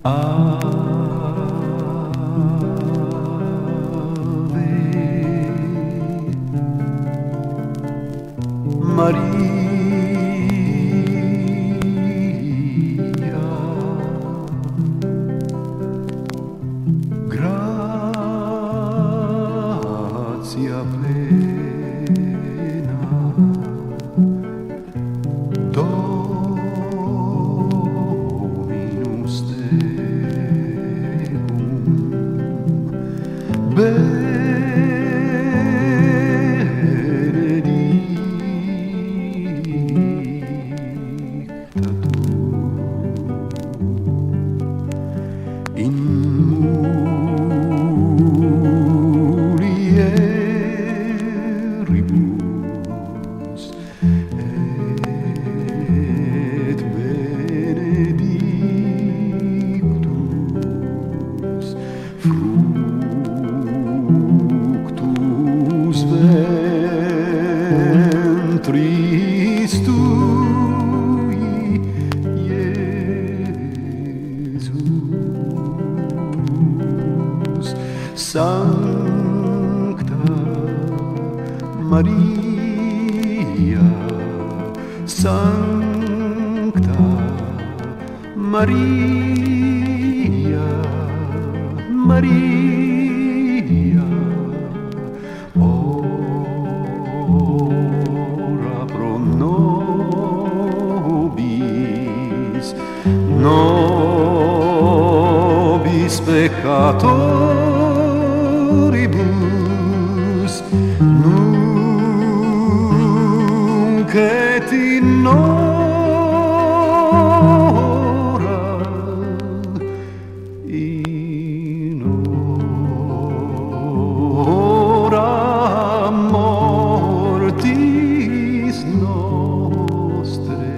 Maria, grazia plena, Dominus tecum, in mulieribus et benedictus fructus ventris tui, Iesus. Sancta Maria, Sancta Maria, Maria, ora pro nobis, nobis peccatoribus, nunc et in hora mortis nostrae.